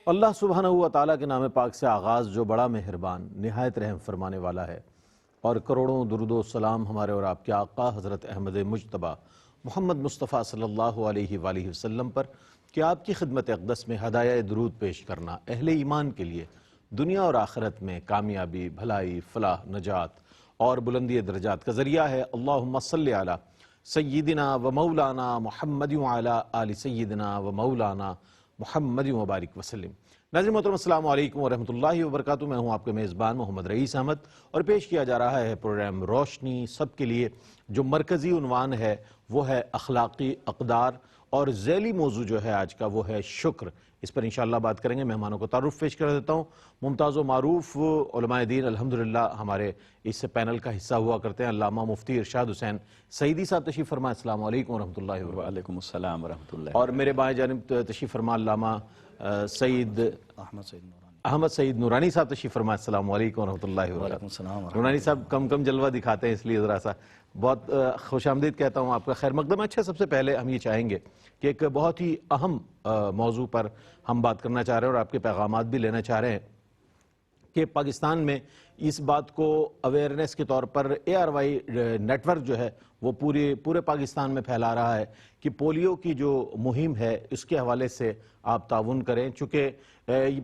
اللہ سبحانہ و تعالیٰ کے نام پاک سے آغاز جو بڑا مہربان نہایت رحم فرمانے والا ہے، اور کروڑوں درود و سلام ہمارے اور آپ کے آقا حضرت احمد مجتبیٰ محمد مصطفیٰ صلی اللہ علیہ وآلہ وسلم پر کہ آپ کی خدمت اقدس میں ہدایہ درود پیش کرنا اہل ایمان کے لیے دنیا اور آخرت میں کامیابی، بھلائی، فلاح، نجات اور بلندی درجات کا ذریعہ ہے۔ اللہم صلی علی سیدنا و مولانا محمد وعلی آل سیدنا و مولانا محمد مبارک وسلم۔ ناظرین محترم السلام علیکم ورحمۃ اللہ وبرکاتہ۔ میں ہوں آپ کے میزبان محمد رئیس احمد، اور پیش کیا جا رہا ہے پروگرام روشنی سب کے لیے، جو مرکزی عنوان ہے وہ ہے اخلاقی اقدار، اور ذیلی موضوع جو ہے آج کا وہ ہے شکر۔ اس پر انشاءاللہ بات کریں گے۔ مہمانوں کو تعارف پیش کر دیتا ہوں۔ ممتاز و معروف علماء دین الحمدللہ ہمارے اس پینل کا حصہ ہوا کرتے ہیں، علامہ مفتی ارشاد حسین سعیدی صاحب تشریف فرما۔ السلام علیکم ورحمۃ اللہ وبرکاتہ۔ وعلیکم السلام ورحمۃ اللہ۔ اور میرے بائیں جانب تشریف فرما علامہ احمد سعید نورانی صاحب تشریف فرما۔ السلام علیکم ورحمۃ اللہ وبرکاتہ۔ نورانی صاحب کم جلوہ دکھاتے ہیں، اس لیے ذرا سا بہت خوش آمدید کہتا ہوں، آپ کا خیر مقدم۔ اچھا، سب سے پہلے ہم یہ چاہیں گے کہ ایک بہت ہی اہم موضوع پر ہم بات کرنا چاہ رہے ہیں اور آپ کے پیغامات بھی لینا چاہ رہے ہیں کہ پاکستان میں اس بات کو اویئرنیس کے طور پر ARY نیٹ ورک جو ہے وہ پورے پاکستان میں پھیلا رہا ہے کہ پولیو کی جو مہم ہے اس کے حوالے سے آپ تعاون کریں، چونکہ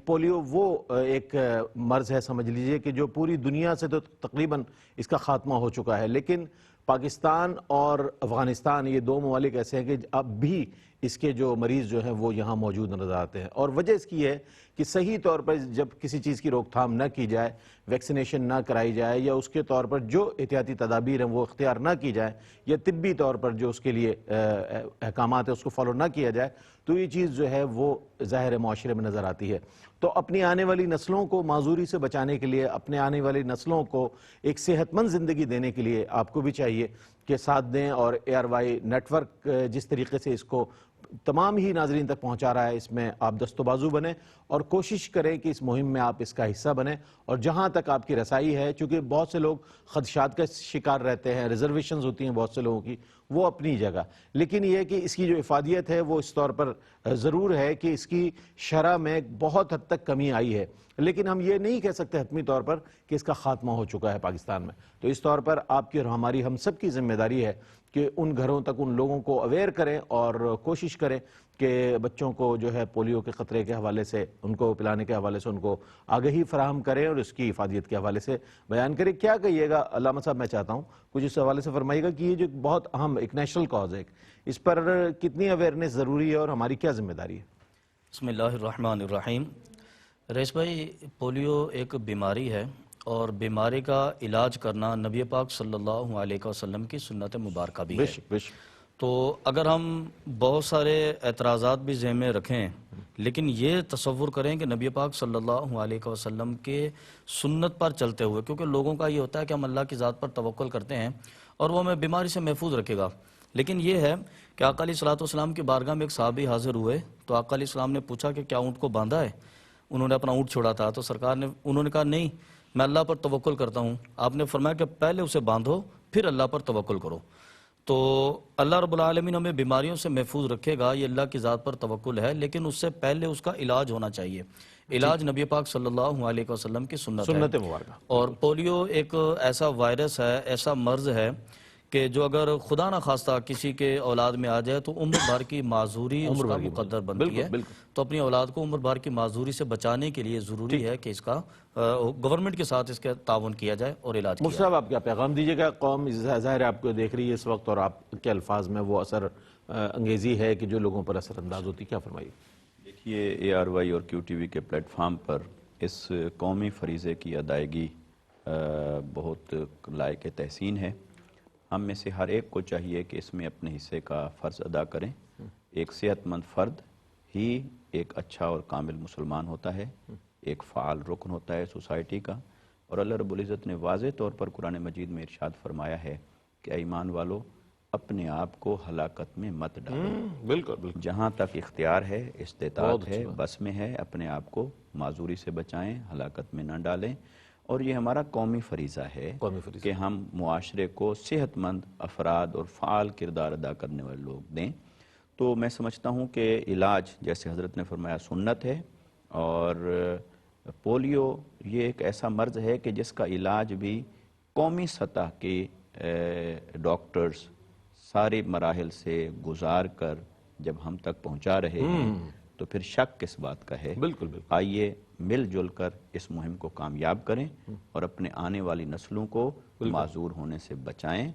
پولیو وہ ایک مرض ہے، سمجھ لیجئے کہ جو پوری دنیا سے تو تقریباً اس کا خاتمہ ہو چکا ہے، لیکن پاکستان اور افغانستان یہ دو ممالک ایسے ہیں کہ اب بھی اس کے جو مریض جو ہیں وہ یہاں موجود نظر آتے ہیں، اور وجہ اس کی ہے کہ صحیح طور پر جب کسی چیز کی روک تھام نہ کی جائے، ویکسینیشن نہ کرائی جائے، یا اس کے طور پر جو احتیاطی تدابیر ہیں وہ اختیار نہ کی جائیں، یا طبی طور پر جو اس کے لیے احکامات ہیں اس کو فالو نہ کیا جائے، تو یہ چیز جو ہے وہ ظاہر معاشرے میں نظر آتی ہے۔ تو اپنی آنے والی نسلوں کو معذوری سے بچانے کے لیے، اپنے آنے والی نسلوں کو ایک صحت مند زندگی دینے کے لیے آپ کو بھی چاہیے کہ ساتھ دیں، اور ARY نیٹ ورک جس طریقے سے اس کو تمام ہی ناظرین تک پہنچا رہا ہے، اس میں آپ دست و بازو بنیں اور کوشش کریں کہ اس مہم میں آپ اس کا حصہ بنیں، اور جہاں تک آپ کی رسائی ہے، چونکہ بہت سے لوگ خدشات کا شکار رہتے ہیں، ریزرویشنز ہوتی ہیں بہت سے لوگوں کی، وہ اپنی جگہ، لیکن یہ کہ اس کی جو افادیت ہے وہ اس طور پر ضرور ہے کہ اس کی شرح میں بہت حد تک کمی آئی ہے، لیکن ہم یہ نہیں کہہ سکتے حتمی طور پر کہ اس کا خاتمہ ہو چکا ہے پاکستان میں۔ تو اس طور پر آپ کی اور ہماری، ہم سب کی ذمہ داری ہے کہ ان گھروں تک ان لوگوں کو اویئر کریں اور کوشش کریں کہ بچوں کو جو ہے پولیو کے خطرے کے حوالے سے، ان کو پلانے کے حوالے سے ان کو آگہی فراہم کریں اور اس کی افادیت کے حوالے سے بیان کریں۔ کیا کہیے گا علامہ صاحب؟ میں چاہتا ہوں کچھ اس حوالے سے فرمائیے گا کہ یہ جو بہت اہم ایک نیشنل کاز ہے، اس پر کتنی اویئرنیس ضروری ہے اور ہماری کیا ذمہ داری ہے؟ بسم اللہ الرحمن الرحیم۔ رئیس بھائی، پولیو ایک بیماری ہے، اور بیماری کا علاج کرنا نبی پاک صلی اللہ علیہ وسلم کی سنت مبارکہ بھی ہے۔ تو اگر ہم بہت سارے اعتراضات بھی ذہن میں رکھیں، لیکن یہ تصور کریں کہ نبی پاک صلی اللہ علیہ وسلم کے سنت پر چلتے ہوئے، کیونکہ لوگوں کا یہ ہوتا ہے کہ ہم اللہ کی ذات پر توکل کرتے ہیں اور وہ ہمیں بیماری سے محفوظ رکھے گا، لیکن یہ ہے کہ آقا علیہ السلام کی بارگاہ میں ایک صحابی حاضر ہوئے، تو آقا علیہ السلام نے پوچھا کہ کیا اونٹ کو باندھا ہے؟ انہوں نے اپنا اونٹ چھوڑا تھا، تو سرکار نے، انہوں نے کہا نہیں، میں اللہ پر توکل کرتا ہوں۔ آپ نے فرمایا کہ پہلے اسے باندھو پھر اللہ پر توکل کرو۔ تو اللہ رب العالمین ہمیں بیماریوں سے محفوظ رکھے گا، یہ اللہ کی ذات پر توکل ہے، لیکن اس سے پہلے اس کا علاج ہونا چاہیے۔ علاج نبی پاک صلی اللہ علیہ وسلم کی سنت مبارکہ۔ اور پولیو ایک ایسا وائرس ہے، ایسا مرض ہے کہ جو اگر خدا نہ خواستہ کسی کے اولاد میں آ جائے تو عمر بھر کی معذوری اس کا مقدر بنتی ہے۔ تو اپنی اولاد کو عمر بھر کی معذوری سے بچانے کے لیے ضروری ہے کہ اس کا گورنمنٹ کے ساتھ اس کا تعاون کیا جائے اور علاج کیا جائے۔ مفتی صاحب، آپ کیا پیغام دیجیے گا؟ قوم ظاہر ہے آپ کو دیکھ رہی ہے اس وقت، اور آپ کے الفاظ میں وہ اثر انگیزی ہے کہ جو لوگوں پر اثر انداز ہوتی، کیا فرمائیے؟ دیکھیے، ARY اور QTV کے پلیٹ فارم پر اس قومی فریضے کی ادائیگی بہت لائق تحسین ہے۔ ہم میں سے ہر ایک کو چاہیے کہ اس میں اپنے حصے کا فرض ادا کریں۔ ایک صحت مند فرد ہی ایک اچھا اور کامل مسلمان ہوتا ہے، ایک فعال رکن ہوتا ہے سوسائٹی کا، اور اللہ رب العزت نے واضح طور پر قرآن مجید میں ارشاد فرمایا ہے کہ اے ایمان والو، اپنے آپ کو ہلاکت میں مت ڈالو۔ بالکل۔ جہاں تک اختیار ہے، استطاعت ہے، بس میں ہے، اپنے آپ کو معذوری سے بچائیں، ہلاکت میں نہ ڈالیں، اور یہ ہمارا قومی فریضہ ہے کہ ہم معاشرے کو صحت مند افراد اور فعال کردار ادا کرنے والے لوگ دیں۔ تو میں سمجھتا ہوں کہ علاج، جیسے حضرت نے فرمایا، سنت ہے، اور پولیو یہ ایک ایسا مرض ہے کہ جس کا علاج بھی قومی سطح کے ڈاکٹرز سارے مراحل سے گزار کر جب ہم تک پہنچا رہے ہیں تو پھر شک کس بات کا ہے؟ بالکل بالکل. آئیے مل جل کر اس مہم کو کامیاب کریں اور اپنے آنے والی نسلوں کو معذور ہونے سے بچائیں،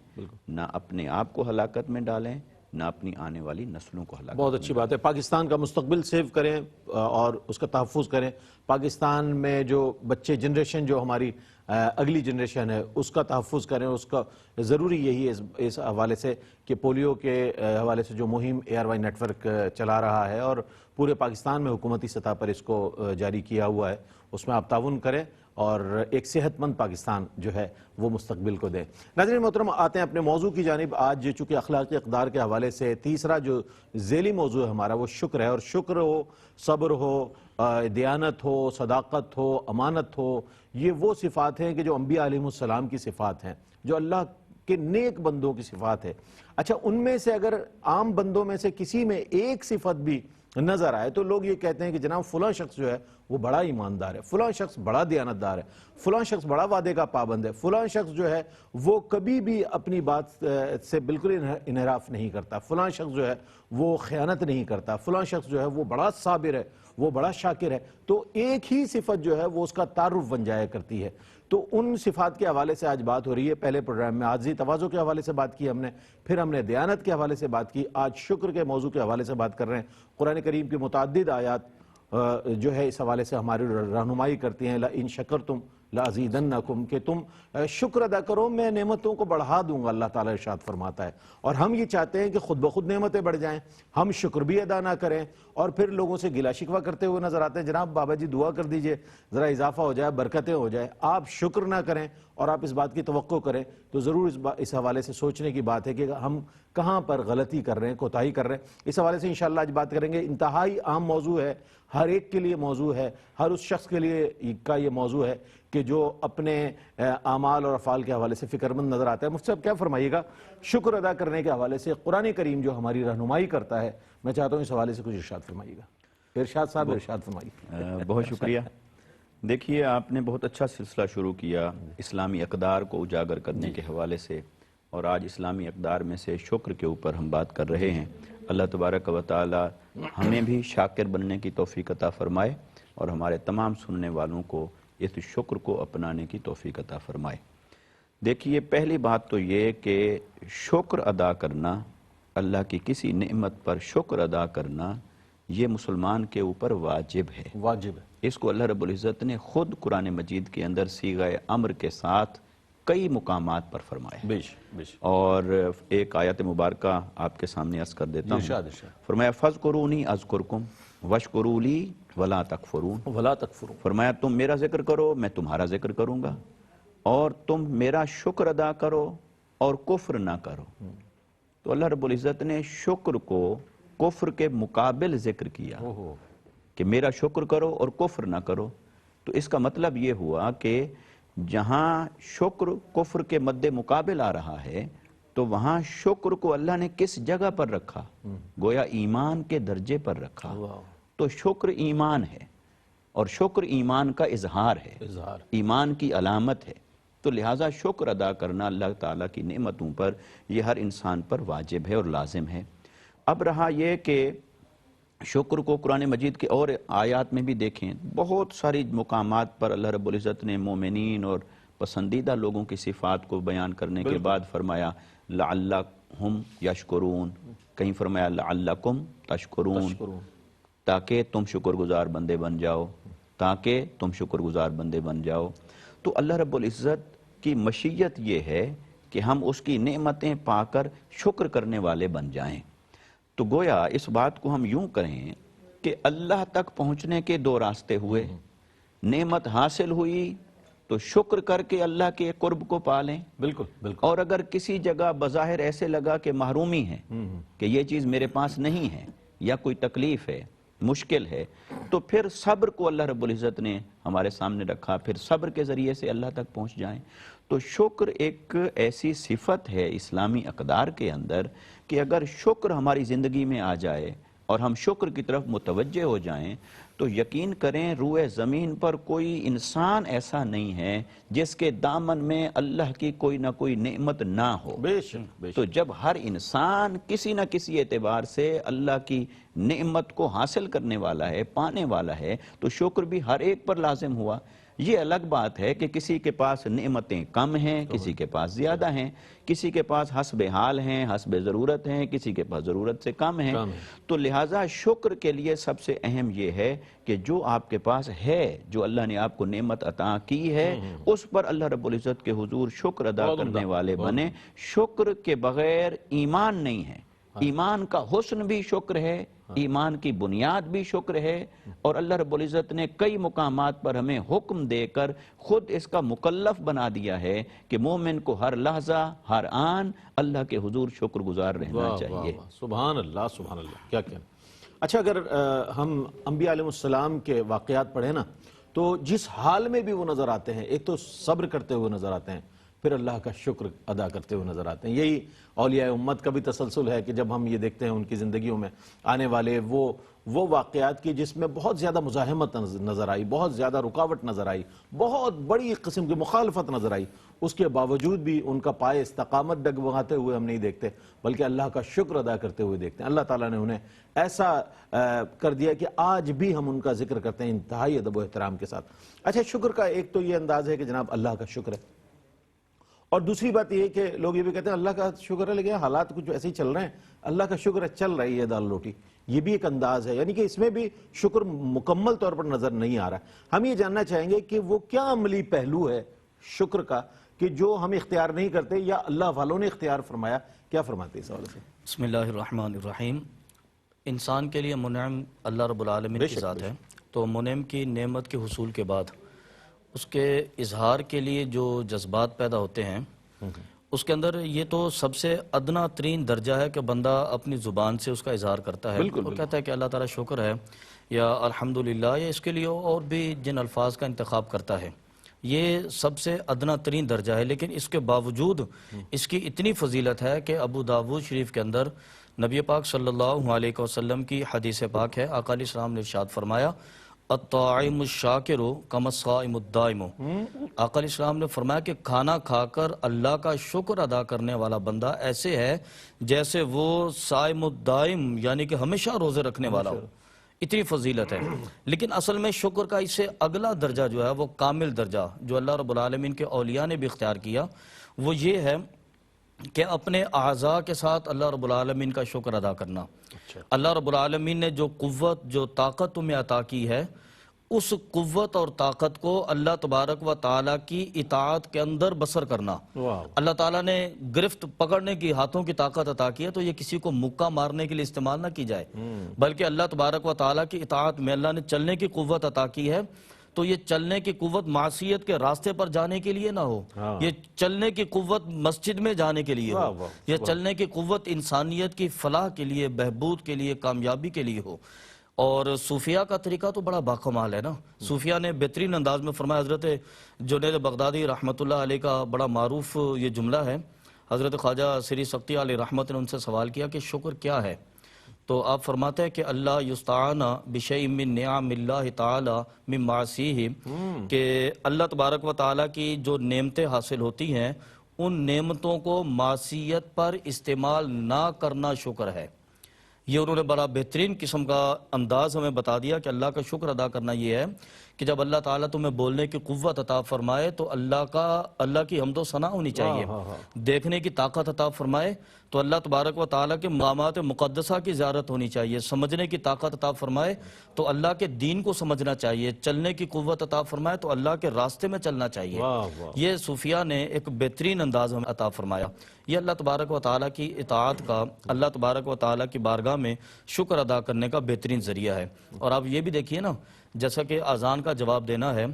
نہ اپنے آپ کو ہلاکت میں ڈالیں، نہ اپنی آنے والی نسلوں کو ہلاکت. بہت اچھی بات ہے. پاکستان کا مستقبل سیو کریں اور اس کا تحفظ کریں. پاکستان میں جو بچے جنریشن جو ہماری اگلی جنریشن ہے اس کا تحفظ کریں. اس کا ضروری یہی ہے اس حوالے سے کہ پولیو کے حوالے سے جو مہم ARY نیٹ ورک چلا رہا ہے اور پورے پاکستان میں حکومتی سطح پر اس کو جاری کیا ہوا ہے، اس میں آپ تعاون کریں اور ایک صحت مند پاکستان جو ہے وہ مستقبل کو دیں. ناظرین محترم، آتے ہیں اپنے موضوع کی جانب. آج چونکہ اخلاقی اقدار کے حوالے سے تیسرا جو ذیلی موضوع ہے ہمارا وہ شکر ہے. اور شکر ہو، صبر ہو، دیانت ہو، صداقت ہو، امانت ہو، یہ وہ صفات ہیں کہ جو انبیاء علیہ السلام کی صفات ہیں، جو اللہ کے نیک بندوں کی صفات ہے. اچھا، ان میں سے اگر عام بندوں میں سے کسی میں ایک صفت بھی نظر آئے تو لوگ یہ کہتے ہیں کہ جناب فلاں شخص جو ہے وہ بڑا ایماندار ہے، فلاں شخص بڑا دیانتدار ہے، فلاں شخص بڑا وعدے کا پابند ہے، فلاں شخص جو ہے وہ کبھی بھی اپنی بات سے بالکل انحراف نہیں کرتا، فلاں شخص جو ہے وہ خیانت نہیں کرتا، فلاں شخص جو ہے وہ بڑا صابر ہے، وہ بڑا شاکر ہے. تو ایک ہی صفت جو ہے وہ اس کا تعارف بن جایا کرتی ہے. تو ان صفات کے حوالے سے آج بات ہو رہی ہے. پہلے پروگرام میں عاجزی تواضع کے حوالے سے بات کی ہم نے، پھر ہم نے دیانت کے حوالے سے بات کی، آج شکر کے موضوع کے حوالے سے بات کر رہے ہیں. قرآن کریم کی متعدد آیات جو ہے اس حوالے سے ہماری رہنمائی کرتی ہیں. لَإِن شَكَرْتُمْ لَأَزِيدَنَّكُمْ کہ تم شکر ادا کرو میں نعمتوں کو بڑھا دوں گا، اللہ تعالیٰ ارشاد فرماتا ہے. اور ہم یہ چاہتے ہیں کہ خود بخود نعمتیں بڑھ جائیں، ہم شکر بھی ادا نہ کریں اور پھر لوگوں سے گلہ شکوہ کرتے ہوئے نظر آتے ہیں جناب بابا جی دعا کر دیجئے ذرا اضافہ ہو جائے، برکتیں ہو جائے. آپ شکر نہ کریں اور آپ اس بات کی توقع کریں تو ضرور اس حوالے سے سوچنے کی بات ہے کہ ہم کہاں پر غلطی کر رہے ہیں، کوتاہی کر رہے ہیں. اس حوالے سے انشاءاللہ آج بات کریں گے. انتہائی عام موضوع ہے، ہر ایک کے لیے موضوع ہے، ہر اس شخص کے لیے کا یہ موضوع ہے کہ جو اپنے اعمال اور افعال کے حوالے سے فکر مند نظر آتا ہے. مفتی صاحب کیا فرمائیے گا شکر ادا کرنے کے حوالے سے؟ قرآن کریم جو ہماری رہنمائی کرتا ہے، میں چاہتا ہوں اس حوالے سے کچھ ارشاد فرمائیے گا. ارشاد صاحب ارشاد فرمائیے. بہت شکریہ. دیکھیے، آپ نے بہت اچھا سلسلہ شروع کیا اسلامی اقدار کو اجاگر کرنے کے حوالے سے، اور آج اسلامی اقدار میں سے شکر کے اوپر ہم بات کر رہے ہیں. اللہ تبارک و تعالی ہمیں بھی شاکر بننے کی توفیق عطا فرمائے اور ہمارے تمام سننے والوں کو اس شکر کو اپنانے کی توفیق عطا فرمائے. دیکھیے، پہلی بات تو یہ کہ شکر ادا کرنا، اللہ کی کسی نعمت پر شکر ادا کرنا، یہ مسلمان کے اوپر واجب ہے. واجب ہے. اس کو اللہ رب العزت نے خود قرآن مجید کے اندر صیغہ امر کے ساتھ کئی مقامات پر فرمایا. اور ایک آیت مبارکہ آپ کے سامنے عرض کر دیتا ہوں. فرمایا فَاذْكُرُونِي أَذْكُرْكُمْ وَاشْكُرُوا لِي وَلَا تَكْفُرُونَ. فرمایا تم میرا ذکر کرو میں تمہارا ذکر کروں گا، اور تم میرا شکر ادا کرو اور کفر نہ کرو. تو اللہ رب العزت نے شکر کو کفر کے مقابل ذکر کیا کہ میرا شکر کرو اور کفر نہ کرو. تو اس کا مطلب یہ ہوا کہ جہاں شکر کفر کے مد مقابل آ رہا ہے تو وہاں شکر کو اللہ نے کس جگہ پر رکھا؟ گویا ایمان کے درجے پر رکھا. تو شکر ایمان ہے اور شکر ایمان کا اظہار ہے، ایمان کی علامت ہے. تو لہٰذا شکر ادا کرنا اللہ تعالیٰ کی نعمتوں پر یہ ہر انسان پر واجب ہے اور لازم ہے. اب رہا یہ کہ شکر کو قرآن مجید کے اور آیات میں بھی دیکھیں، بہت ساری مقامات پر اللہ رب العزت نے مومنین اور پسندیدہ لوگوں کی صفات کو بیان کرنے کے بعد فرمایا لعلہم یشکرون، کہیں فرمایا لعلکم تشکرون، تاکہ تم شکر گزار بندے بن جاؤ، تاکہ تم شکر گزار بندے بن جاؤ. تو اللہ رب العزت کی مشیت یہ ہے کہ ہم اس کی نعمتیں پا کر شکر کرنے والے بن جائیں. تو گویا اس بات کو ہم یوں کریں کہ اللہ تک پہنچنے کے دو راستے ہوئے. نعمت حاصل ہوئی تو شکر کر کے اللہ کے قرب کو پا لیں. بالکل. اور اگر کسی جگہ بظاہر ایسے لگا کہ محرومی ہے، کہ یہ چیز میرے پاس نہیں ہے یا کوئی تکلیف ہے، مشکل ہے، تو پھر صبر کو اللہ رب العزت نے ہمارے سامنے رکھا، پھر صبر کے ذریعے سے اللہ تک پہنچ جائیں. تو شکر ایک ایسی صفت ہے اسلامی اقدار کے اندر کہ اگر شکر ہماری زندگی میں آ جائے اور ہم شکر کی طرف متوجہ ہو جائیں تو یقین کریں روئے زمین پر کوئی انسان ایسا نہیں ہے جس کے دامن میں اللہ کی کوئی نہ کوئی نعمت نہ ہو. بے شک بے شک. تو جب ہر انسان کسی نہ کسی اعتبار سے اللہ کی نعمت کو حاصل کرنے والا ہے، پانے والا ہے، تو شکر بھی ہر ایک پر لازم ہوا. یہ الگ بات ہے کہ کسی کے پاس نعمتیں کم ہیں، کسی کے پاس زیادہ ہیں، کسی کے پاس حسب حال ہیں، حسب ضرورت ہیں، کسی کے پاس ضرورت سے کم ہیں. تو لہٰذا شکر کے لیے سب سے اہم یہ ہے کہ جو آپ کے پاس ہے، جو اللہ نے آپ کو نعمت عطا کی ہے، اس پر اللہ رب العزت کے حضور شکر ادا کرنے والے بنے. شکر کے بغیر ایمان نہیں ہے. ایمان کا حسن بھی شکر ہے، ایمان کی بنیاد بھی شکر ہے، اور اللہ رب العزت نے کئی مقامات پر ہمیں حکم دے کر خود اس کا مکلف بنا دیا ہے کہ مومن کو ہر لحظہ ہر آن اللہ کے حضور شکر گزار رہنا چاہیے. سبحان اللہ سبحان اللہ، کیا کہنا. اچھا، اگر ہم انبیاء علیہ السلام کے واقعات پڑھیں نا، تو جس حال میں بھی وہ نظر آتے ہیں، ایک تو صبر کرتے ہوئے نظر آتے ہیں، پھر اللہ کا شکر ادا کرتے ہوئے نظر آتے ہیں. یہی اولیاء امت کا بھی تسلسل ہے کہ جب ہم یہ دیکھتے ہیں ان کی زندگیوں میں آنے والے وہ واقعات کی جس میں بہت زیادہ مزاحمت نظر آئی، بہت زیادہ رکاوٹ نظر آئی، بہت بڑی قسم کی مخالفت نظر آئی، اس کے باوجود بھی ان کا پائے استقامت ڈگمگاتے ہوئے ہم نہیں دیکھتے، بلکہ اللہ کا شکر ادا کرتے ہوئے دیکھتے ہیں. اللہ تعالیٰ نے انہیں ایسا کر دیا کہ آج بھی ہم ان کا ذکر کرتے ہیں انتہائی ادب و احترام کے ساتھ. اچھا، شکر کا ایک تو یہ انداز ہے کہ جناب اللہ کا شکر ہے، اور دوسری بات یہ ہے کہ لوگ یہ بھی کہتے ہیں اللہ کا شکر ہے لیکن حالات کچھ ایسے ہی چل رہے ہیں، اللہ کا شکر ہے چل رہی ہے دال روٹی. یہ بھی ایک انداز ہے، یعنی کہ اس میں بھی شکر مکمل طور پر نظر نہیں آ رہا. ہم یہ جاننا چاہیں گے کہ وہ کیا عملی پہلو ہے شکر کا کہ جو ہم اختیار نہیں کرتے یا اللہ والوں نے اختیار فرمایا. کیا فرماتے ہیں اس حوالے سے؟ بسم اللہ الرحمن الرحیم. انسان کے لیے منعم اللہ رب العالمین کی ذات ہے، تو منعم کی نعمت کے حصول کے بعد اس کے اظہار کے لیے جو جذبات پیدا ہوتے ہیں، اس کے اندر یہ تو سب سے ادنا ترین درجہ ہے کہ بندہ اپنی زبان سے اس کا اظہار کرتا ہے اور کہتا ہے کہ اللہ تعالیٰ شکر ہے یا الحمدللہ، یا اس کے لیے اور بھی جن الفاظ کا انتخاب کرتا ہے. یہ سب سے ادنا ترین درجہ ہے، لیکن اس کے باوجود اس کی اتنی فضیلت ہے کہ ابو داود شریف کے اندر نبی پاک صلی اللہ علیہ وسلم کی حدیث پاک ہے. آقا علیہ السلام نے ارشاد فرمایا الطاعم الشاکر کما الصائم الدائم. آقا علیہ السلام نے فرمایا کہ کھانا کھا کر اللہ کا شکر ادا کرنے والا بندہ ایسے ہے جیسے وہ صائم الدائم یعنی کہ ہمیشہ روزے رکھنے والا ہو. اتنی فضیلت ہے. لیکن اصل میں شکر کا اس سے اگلا درجہ جو ہے وہ کامل درجہ جو اللہ رب العالمین کے اولیاء نے بھی اختیار کیا، وہ یہ ہے کہ اپنے اعضاء کے ساتھ اللہ رب العالمین کا شکر ادا کرنا. اللہ رب العالمین نے جو قوت جو طاقت تمہیں عطا کی ہے، اس قوت اور طاقت کو اللہ تبارک و تعالیٰ کی اطاعت کے اندر بسر کرنا. اللہ تعالیٰ نے گرفت پکڑنے کی ہاتھوں کی طاقت عطا کی ہے، تو یہ کسی کو مکہ مارنے کے لیے استعمال نہ کی جائے، بلکہ اللہ تبارک و تعالیٰ کی اطاعت میں اللہ نے چلنے کی قوت عطا کی ہے. تو یہ چلنے کی قوت معصیت کے راستے پر جانے کے لیے نہ ہو، یہ چلنے کی قوت مسجد میں جانے کے لیے ہو، یہ چلنے کی قوت انسانیت کی فلاح کے لیے، بہبود کے لیے، کامیابی کے لیے ہو. اور صوفیہ کا طریقہ تو بڑا باکمال ہے نا. صوفیہ نے بہترین انداز میں فرمایا. حضرت جنید بغدادی رحمۃ اللہ علیہ کا بڑا معروف یہ جملہ ہے. حضرت خواجہ سری سقطی علیہ رحمت نے ان سے سوال کیا کہ شکر کیا ہے، تو آپ فرماتے ہیں کہ اللہ یستعان بشیء من نعم اللہ تعالی من معاصیہ، کہ اللہ تبارک و تعالیٰ کی جو نعمتیں حاصل ہوتی ہیں ان نعمتوں کو معصیت پر استعمال نہ کرنا شکر ہے. یہ انہوں نے بڑا بہترین قسم کا انداز ہمیں بتا دیا کہ اللہ کا شکر ادا کرنا یہ ہے کہ جب اللہ تعالیٰ تمہیں بولنے کی قوت عطا فرمائے تو اللہ کی حمد و ثنا ہونی چاہیے. دیکھنے کی طاقت عطا فرمائے تو اللہ تبارک و تعالیٰ کے مقامات مقدسہ کی زیارت ہونی چاہیے. سمجھنے کی طاقت عطا فرمائے تو اللہ کے دین کو سمجھنا چاہیے. چلنے کی قوت عطا فرمائے تو اللہ کے راستے میں چلنا چاہیے. یہ صوفیہ نے ایک بہترین انداز ہمیں عطا فرمایا. یہ اللہ تبارک و تعالیٰ کی اطاعت کا، اللہ تبارک و تعالیٰ کی بارگاہ میں شکر ادا کرنے کا بہترین ذریعہ ہے. اور آپ یہ بھی دیکھیے نا، جیسا کہ اذان کا جواب دینا ہے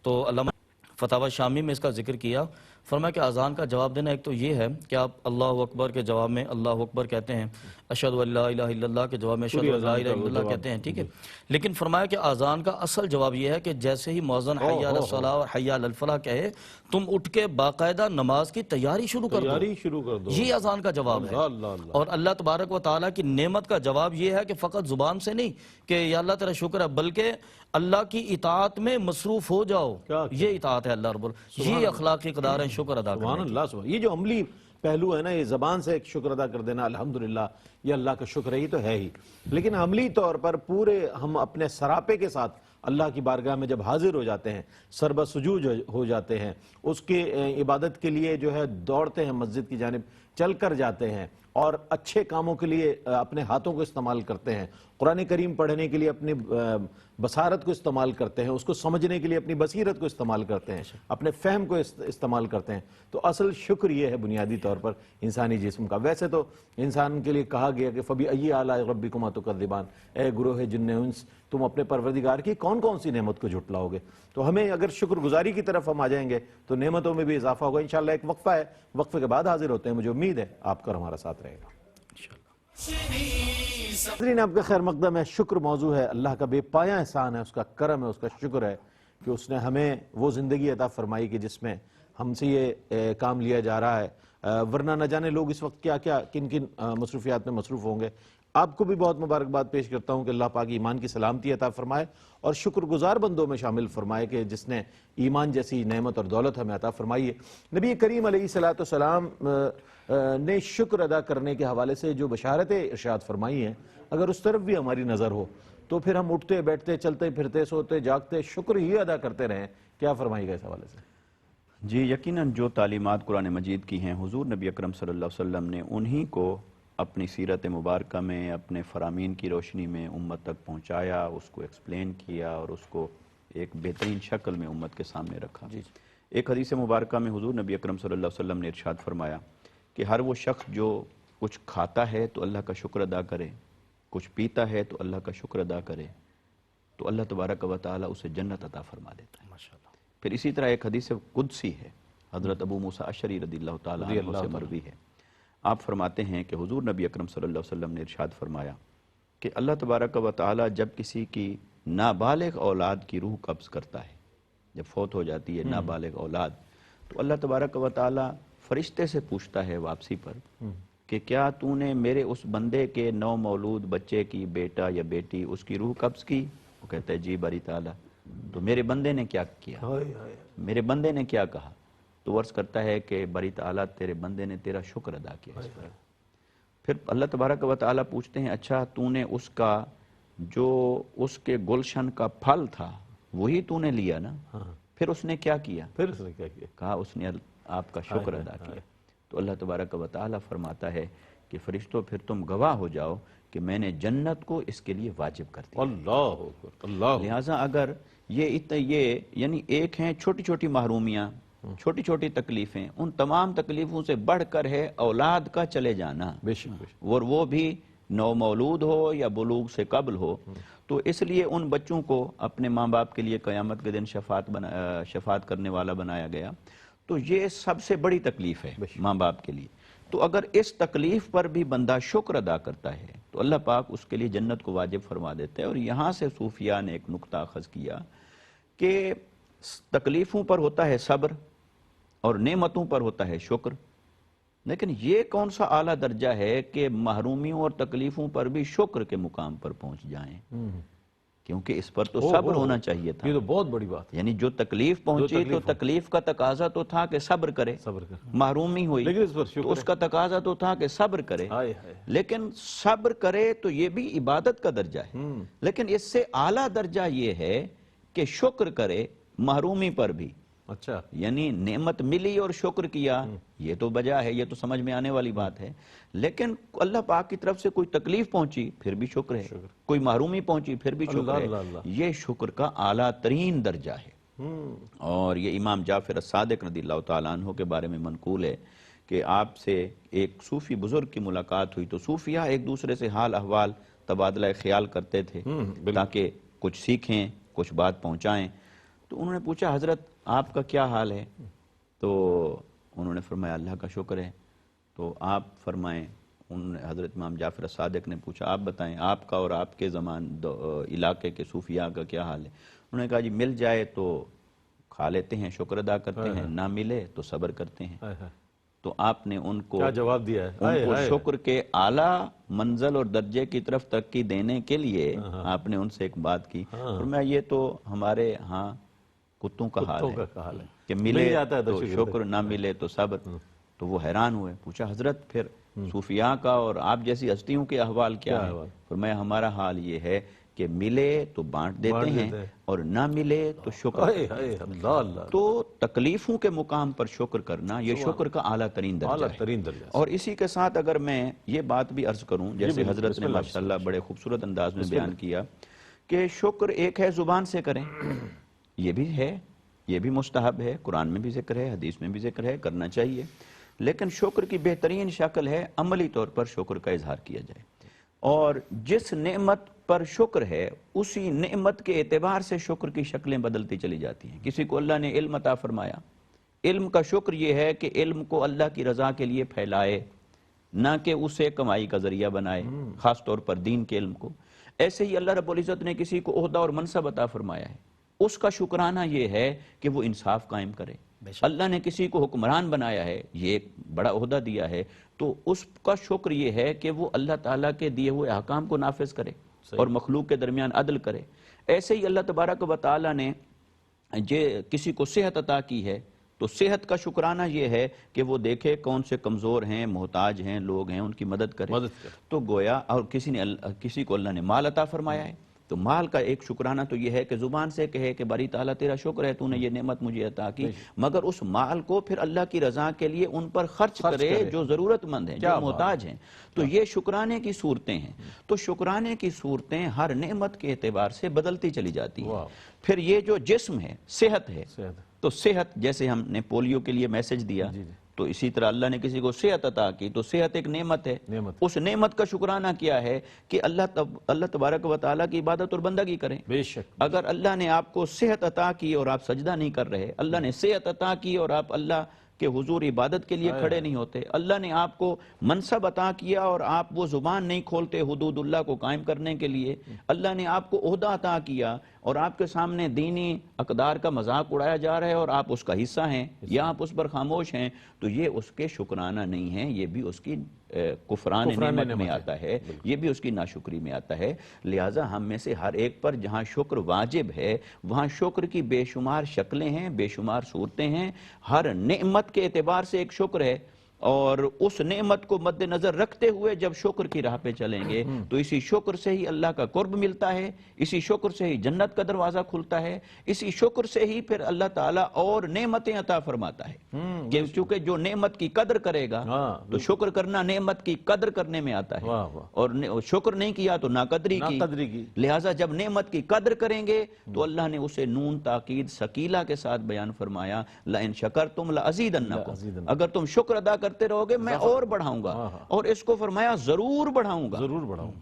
تو علامہ فتاوی شامی میں اس کا ذکر کیا فرمایا کہ اذان کا جواب دینا ایک تو یہ ہے کہ آپ اللہ اکبر کے جواب میں اللہ اکبر کہتے ہیں، اشہد ان لا الہ الا اللہ کے جواب میں اشہد ان لا الہ الا اللہ کہتے ہیں، ٹھیک ہے، لیکن فرمایا کہ اذان کا اصل جواب یہ ہے کہ جیسے ہی مؤذن حی علی الصلاۃ اور حی علی الفلاح کہے تم اٹھ کے باقاعدہ نماز کی تیاری شروع کر دو، یہ اذان کا جواب ہے۔ اور اللہ تبارک و تعالیٰ کی نعمت کا جواب یہ ہے کہ فقط زبان سے نہیں کہ یا اللہ تیرا شکر ہے، بلکہ اللہ کی اطاعت میں مصروف ہو جاؤ، یہ اطاعت ہے اللہ رب یہ اخلاقی قدار ہے شکر ادا کرنے سبحان اللہ، سبحان یہ جو عملی پہلو ہے نا، یہ زبان سے ایک شکر ادا کر دینا الحمدللہ یہ اللہ کا شکر ہے، یہ تو ہے ہی، لیکن عملی طور پر پورے ہم اپنے سراپے کے ساتھ اللہ کی بارگاہ میں جب حاضر ہو جاتے ہیں، سربہ سجود ہو جاتے ہیں، اس کی عبادت کے لیے جو ہے دوڑتے ہیں، مسجد کی جانب چل کر جاتے ہیں اور اچھے کاموں کے لیے اپنے ہاتھوں کو استعمال کرتے ہیں، قرآن کریم پڑھنے کے لیے اپنی بصارت کو استعمال کرتے ہیں، اس کو سمجھنے کے لیے اپنی بصیرت کو استعمال کرتے ہیں، اپنے فہم کو استعمال کرتے ہیں، تو اصل شکر یہ ہے بنیادی طور پر انسانی جسم کا۔ ویسے تو انسان کے لیے کہا گیا کہ فَبِأَيِّ آلَاءِ رَبِّكُمَا تُكَذِّبَانِ، اے گروہ جن انس تم اپنے پروردگار کی کون کون سی نعمت کو جھٹلاؤ گے؟ تو ہمیں اگر شکر گزاری کی طرف ہم آ جائیں گے تو نعمتوں میں بھی اضافہ ہوگا۔ انشاءاللہ ایک وقفہ ہے، وقفے کے بعد حاضر ہوتے ہیں، مجھے امید ہے آپ کا ہمارا ساتھ رہے گا۔ ناظرین آپ کا خیر مقدم ہے، شکر موضوع ہے، اللہ کا بے پایہ احسان ہے، اس کا کرم ہے، اس کا شکر ہے کہ اس نے ہمیں وہ زندگی عطا فرمائی کہ جس میں ہم سے یہ کام لیا جا رہا ہے، ورنہ نہ جانے لوگ اس وقت کیا کیا کن کن مصروفیات میں مصروف ہوں گے۔ آپ کو بھی بہت مبارکباد پیش کرتا ہوں کہ اللہ پاک ایمان کی سلامتی عطا فرمائے اور شکر گزار بندوں میں شامل فرمائے کہ جس نے ایمان جیسی نعمت اور دولت ہمیں عطا فرمائی ہے۔ نبی کریم علیہ السلام نے شکر ادا کرنے کے حوالے سے جو بشارتیں ارشاد فرمائی ہیں، اگر اس طرف بھی ہماری نظر ہو تو پھر ہم اٹھتے بیٹھتے چلتے پھرتے سوتے جاگتے شکر ہی ادا کرتے رہیں۔ کیا فرمائی گا اس حوالے سے؟ جی یقیناً جو تعلیمات قرآن مجید کی ہیں، حضور نبی اکرم صلی اللہ علیہ وسلم نے انہی کو اپنی سیرت مبارکہ میں اپنے فرامین کی روشنی میں امت تک پہنچایا، اس کو ایکسپلین کیا اور اس کو ایک بہترین شکل میں امت کے سامنے رکھا۔ ایک حدیث مبارکہ میں حضور نبی اکرم صلی اللہ علیہ وسلم نے ارشاد فرمایا کہ ہر وہ شخص جو کچھ کھاتا ہے تو اللہ کا شکر ادا کرے، کچھ پیتا ہے تو اللہ کا شکر ادا کرے، تو اللہ تبارک و تعالیٰ اسے جنت عطا فرما دیتا ہے۔ پھر اسی طرح ایک حدیث قدسی ہے، حضرت ابو موسیٰ اشعری رضی اللہ تعالیٰ عنہ سے مروی ہے۔ آپ فرماتے ہیں کہ حضور نبی اکرم صلی اللہ علیہ وسلم نے ارشاد فرمایا کہ اللہ تبارک و تعالیٰ جب کسی کی نابالغ اولاد کی روح قبض کرتا ہے، جب فوت ہو جاتی ہے نابالغ اولاد، تو اللہ تبارک و تعالیٰ فرشتے سے پوچھتا ہے واپسی پر کہ کیا تو نے میرے اس بندے کے نو مولود بچے کی بیٹا یا بیٹی اس کی روح قبض کی؟ وہ کہتا ہے جی باری تعالیٰ۔ تو میرے بندے نے کیا کیا؟ میرے بندے نے کیا کہا؟ تو عرض کرتا ہے کہ باری تعالیٰ تیرے بندے نے تیرا شکر ادا کیا اس پر۔ پھر اللہ تبارک و تعالیٰ پوچھتے ہیں اچھا تو نے اس کا جو اس کے گلشن کا پھل تھا وہی تو نے لیا نا؟ پھر اس نے کیا کیا؟ پھر اس نے کیا کیا؟ کہا اس نے آپ کا شکر ادا کیا۔ تو اللہ تبارک و تعالیٰ فرماتا ہے کہ فرشتوں پھر تم گواہ ہو جاؤ کہ میں نے جنت کو اس کے لیے واجب کر دیا۔ اللہ اکبر، اللہ لہٰذا اگر یہ یعنی ایک ہیں چھوٹی چھوٹی محرومیاں، چھوٹی چھوٹی تکلیفیں، ان تمام تکلیفوں سے بڑھ کر ہے اولاد کا چلے جانا، بے شک اور وہ بھی نو مولود ہو یا بلوغ سے قبل ہو۔ تو اس لیے ان بچوں کو اپنے ماں باپ کے لیے قیامت کے دن شفاعت کرنے والا بنایا گیا۔ تو یہ سب سے بڑی تکلیف ہے ماں باپ کے لیے۔ تو اگر اس تکلیف پر بھی بندہ شکر ادا کرتا ہے تو اللہ پاک اس کے لیے جنت کو واجب فرما دیتا ہے۔ اور یہاں سے صوفیاء نے ایک نقطہ اخذ کیا کہ تکلیفوں پر ہوتا ہے صبر اور نعمتوں پر ہوتا ہے شکر، لیکن یہ کون سا اعلیٰ درجہ ہے کہ محرومیوں اور تکلیفوں پر بھی شکر کے مقام پر پہنچ جائیں، کیونکہ اس پر تو صبر ہونا چاہیے تھا۔ یہ تو بہت بڑی بات ہے، یعنی جو تکلیف پہنچی تو تکلیف کا تقاضا تو تھا کہ صبر کرے، صبر کر، محرومی ہوئی لیکن اس پر شکر تو اس کا تقاضا تو تھا کہ صبر کرے، لیکن صبر کرے تو یہ بھی عبادت کا درجہ ہے، لیکن اس سے اعلیٰ درجہ یہ ہے کہ شکر کرے محرومی پر بھی۔ اچھا، یعنی نعمت ملی اور شکر کیا، یہ تو بجا ہے، یہ تو سمجھ میں آنے والی بات ہے، لیکن اللہ پاک کی طرف سے کوئی تکلیف پہنچی پھر بھی شکر ہے، کوئی محرومی پہنچی پھر بھی شکر ہے، یہ شکر کا اعلیٰ ترین درجہ ہے۔ اور یہ امام جعفر الصادق رضی اللہ تعالیٰ عنہ کے بارے میں منقول ہے کہ آپ سے ایک صوفی بزرگ کی ملاقات ہوئی تو صوفیاء ایک دوسرے سے حال احوال تبادلہ خیال کرتے تھے تاکہ کچھ سیکھیں، کچھ بات پہنچائیں۔ تو انہوں نے پوچھا حضرت آپ کا کیا حال ہے؟ تو انہوں نے فرمایا اللہ کا شکر ہے. تو آپ فرمائیں. انہوں نے حضرت امام جعفر صادق نے پوچھا آپ بتائیں آپ کا اور آپ کے علاقے کے صوفیاء کا کیا حال ہے؟ انہوں نے کہا جی مل جائے تو کھا لیتے ہیں، شکر ادا کرتے ہیں، نہ ملے تو صبر کرتے ہیں. تو آپ نے ان کو کیا جواب دیا ہے؟ ان کو شکر کے اعلیٰ منزل اور درجے کی طرف ترقی دینے کے لیے آپ نے ان سے ایک بات کی. فرمایا یہ تو ہمارے ہاں کتوں کا حال ہے کہ ملے تو شکر، نہ ملے تو صبر. تو وہ حیران ہوئے، پوچھا حضرت پھر صوفیاء کا اور آپ جیسی ہستیوں کے احوال کیا ہے؟ فرمایا ہمارا حال یہ ہے کہ ملے تو بانٹ دیتے ہیں اور نہ ملے تو شکر کرتے ہیں. تو تکلیفوں کے مقام پر شکر کرنا یہ شکر کا اعلیٰ ترین درجہ ہے. اور اسی کے ساتھ اگر میں یہ بات بھی عرض کروں، جیسے حضرت نے ماشاءاللہ بڑے خوبصورت انداز میں بیان کیا کہ شکر ایک ہے زبان سے کریں، یہ بھی ہے، یہ بھی مستحب ہے، قرآن میں بھی ذکر ہے، حدیث میں بھی ذکر ہے، کرنا چاہیے. لیکن شکر کی بہترین شکل ہے عملی طور پر شکر کا اظہار کیا جائے. اور جس نعمت پر شکر ہے اسی نعمت کے اعتبار سے شکر کی شکلیں بدلتی چلی جاتی ہیں. کسی کو اللہ نے علم عطا فرمایا، علم کا شکر یہ ہے کہ علم کو اللہ کی رضا کے لیے پھیلائے، نہ کہ اسے کمائی کا ذریعہ بنائے، خاص طور پر دین کے علم کو. ایسے ہی اللہ رب العزت نے کسی کو عہدہ اور منصب عطا فرمایا ہے، اس کا شکرانہ یہ ہے کہ وہ انصاف قائم کرے. اللہ نے کسی کو حکمران بنایا ہے، یہ ایک بڑا عہدہ دیا ہے، تو اس کا شکر یہ ہے کہ وہ اللہ تعالیٰ کے دیے ہوئے احکام کو نافذ کرے اور مخلوق کے درمیان عدل کرے. ایسے ہی اللہ تبارک و تعالیٰ نے کسی کو صحت عطا کی ہے تو صحت کا شکرانہ یہ ہے کہ وہ دیکھے کون سے کمزور ہیں، محتاج ہیں، لوگ ہیں، ان کی مدد کرے. تو گویا اور کسی کو اللہ نے مال عطا فرمایا ہے تو مال کا ایک شکرانہ تو یہ ہے کہ زبان سے کہے کہ باری تعالیٰ تیرا شکر ہے تو نے یہ نعمت مجھے عطا کی، مگر اس مال کو پھر اللہ کی رضا کے لیے ان پر خرچ کرے جو ضرورت مند ہیں، جو محتاج ہیں. تو یہ شکرانے کی صورتیں ہیں. تو شکرانے کی صورتیں ہر نعمت کے اعتبار سے بدلتی چلی جاتی ہیں. پھر یہ جو جسم ہے، صحت ہے، تو صحت جیسے ہم نے پولیو کے لیے میسج دیا تو اسی طرح اللہ نے کسی کو صحت عطا کی تو صحت ایک نعمت ہے. اس نعمت کا شکرانہ کیا ہے کہ اللہ تبارک و تعالیٰ کی عبادت اور بندگی کریں. اگر اللہ نے آپ کو صحت عطا کی اور آپ سجدہ نہیں کر رہے، اللہ نے صحت عطا کی اور آپ اللہ کہ حضور عبادت کے لیے کھڑے نہیں ہوتے، اللہ نے آپ کو منصب عطا کیا اور آپ وہ زبان نہیں کھولتے حدود اللہ کو قائم کرنے کے لیے، اللہ نے آپ کو عہدہ عطا کیا اور آپ کے سامنے دینی اقدار کا مذاق اڑایا جا رہا ہے اور آپ اس کا حصہ ہیں یا آپ اس پر خاموش ہیں، تو یہ اس کے شکرانہ نہیں ہیں، یہ بھی اس کی کفران نعمت میں آتا ہے، یہ بھی اس کی ناشکری میں آتا ہے. لہٰذا ہم میں سے ہر ایک پر جہاں شکر واجب ہے وہاں شکر کی بے شمار شکلیں ہیں، بے شمار صورتیں ہیں. ہر نعمت کے اعتبار سے ایک شکر ہے اور اس نعمت کو مد نظر رکھتے ہوئے جب شکر کی راہ پہ چلیں گے تو اسی شکر سے ہی اللہ کا قرب ملتا ہے، اسی شکر سے ہی جنت کا دروازہ کھلتا ہے، اسی شکر سے ہی پھر اللہ تعالیٰ اور نعمتیں عطا فرماتا ہے. کیونکہ جو نعمت کی قدر کرے گا تو شکر کرنا نعمت کی قدر کرنے میں آتا ہے، اور شکر نہیں کیا تو ناقدری کی. لہٰذا جب نعمت کی قدر کریں گے تو اللہ نے اسے نون تاکید ثقیلہ کے ساتھ بیان فرمایا، لَإِن شَكَرْتُمْ لَأَزِيدَنَّكُمْ، اگر تم شکر ادا کرتے رہو گے میں اور بڑھاؤں گا. اور اس کو فرمایا ضرور بڑھاؤں گا،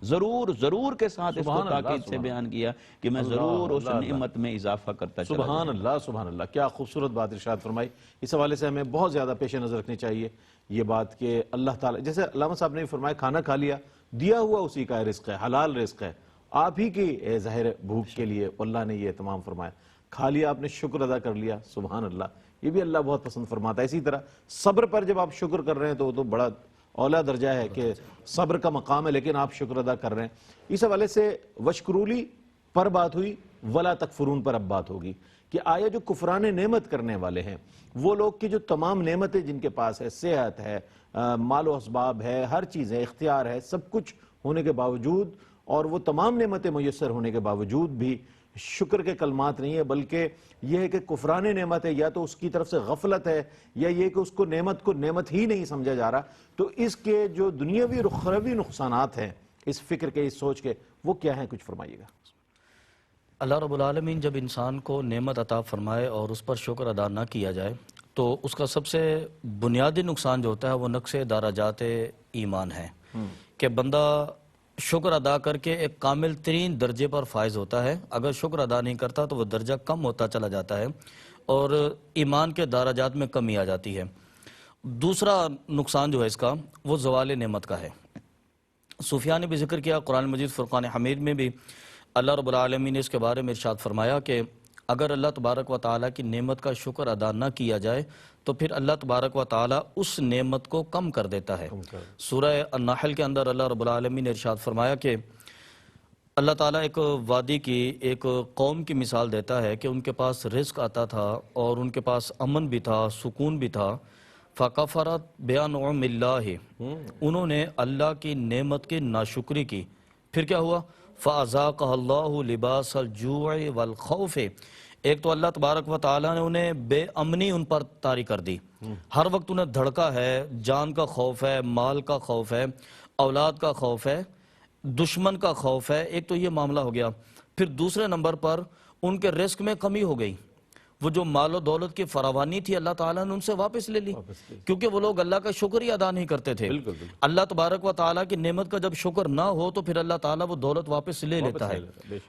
ضرور کے ساتھ اس کو تاکید سے بیان کیا کہ میں ضرور اس نعمت میں اضافہ کرتا چلا جاؤں. سبحان اللہ، کیا خوبصورت بات ارشاد فرمائی. اس حوالے سے ہمیں بہت زیادہ پیش نظر رکھنی چاہیے یہ بات کہ اللہ تعالیٰ، جیسے علامہ صاحب نے فرمایا کھانا کھا لیا، دیا ہوا اسی کا رزق ہے، حلال رزق ہے، آپ ہی کی ظاہر بھوک کے لیے اللہ نے یہ تمام فرمایا. کھا لیا آپ نے، شکر ادا کر لیا، سبحان اللہ، یہ بھی اللہ بہت پسند فرماتا ہے. اسی طرح صبر پر جب آپ شکر کر رہے ہیں تو وہ تو بڑا اعلیٰ درجہ ہے کہ صبر کا مقام ہے لیکن آپ شکر ادا کر رہے ہیں. اس حوالے سے وشکرولی پر بات ہوئی، ولا تکفرون پر اب بات ہوگی کہ آیا جو کفران نعمت کرنے والے ہیں وہ لوگ کی جو تمام نعمتیں جن کے پاس ہے، صحت ہے، مال و اسباب ہے، ہر چیز ہے، اختیار ہے، سب کچھ ہونے کے باوجود اور وہ تمام نعمتیں میسر ہونے کے باوجود بھی شکر کے کلمات نہیں ہے، بلکہ یہ ہے کہ کفران نعمت ہے، یا تو اس کی طرف سے غفلت ہے یا یہ کہ اس کو نعمت ہی نہیں سمجھا جا رہا. تو اس کے جو دنیاوی اور اخروی نقصانات ہیں اس فکر کے، اس سوچ کے، وہ کیا ہیں؟ کچھ فرمائیے گا. اللہ رب العالمین جب انسان کو نعمت عطا فرمائے اور اس پر شکر ادا نہ کیا جائے تو اس کا سب سے بنیادی نقصان جو ہوتا ہے وہ نقص درجات ایمان ہے کہ بندہ شکر ادا کر کے ایک کامل ترین درجے پر فائز ہوتا ہے. اگر شکر ادا نہیں کرتا تو وہ درجہ کم ہوتا چلا جاتا ہے اور ایمان کے درجات میں کمی آ جاتی ہے. دوسرا نقصان جو ہے اس کا وہ زوال نعمت کا ہے۔ صوفیان نے بھی ذکر کیا، قرآن مجید فرقان حمید میں بھی اللہ رب العالمین نے اس کے بارے میں ارشاد فرمایا کہ اگر اللہ تبارک و تعالیٰ کی نعمت کا شکر ادا نہ کیا جائے تو پھر اللہ تبارک و تعالیٰ اس نعمت کو کم کر دیتا ہے۔ سورہ النحل کے اندر اللہ رب العالمین نے ارشاد فرمایا کہ اللہ تعالیٰ ایک وادی کی ایک قوم کی مثال دیتا ہے کہ ان کے پاس رزق آتا تھا اور ان کے پاس امن بھی تھا، سکون بھی تھا، فَكَفَرَتْ بِأَنْعُمِ اللَّهِ، انہوں نے اللہ کی نعمت کی ناشکری کی، پھر کیا ہوا؟ فَأَذَاقَهَا اللَّهُ لِبَاسَ الْجُوعِ وَالْخَوْفِ، ایک تو اللہ تبارک و تعالیٰ نے انہیں بے امنی ان پر طاری کر دی، ہر وقت انہیں دھڑکا ہے، جان کا خوف ہے، مال کا خوف ہے، اولاد کا خوف ہے، دشمن کا خوف ہے، ایک تو یہ معاملہ ہو گیا۔ پھر دوسرے نمبر پر ان کے رزق میں کمی ہو گئی، وہ جو مال و دولت کی فراوانی تھی اللہ تعالیٰ نے ان سے واپس لے لی، کیونکہ وہ لوگ اللہ کا شکر ہی ادا نہیں کرتے تھے۔ اللہ تبارک و تعالیٰ کی نعمت کا جب شکر نہ ہو تو پھر اللہ تعالیٰ وہ دولت واپس لے لیتا ہے۔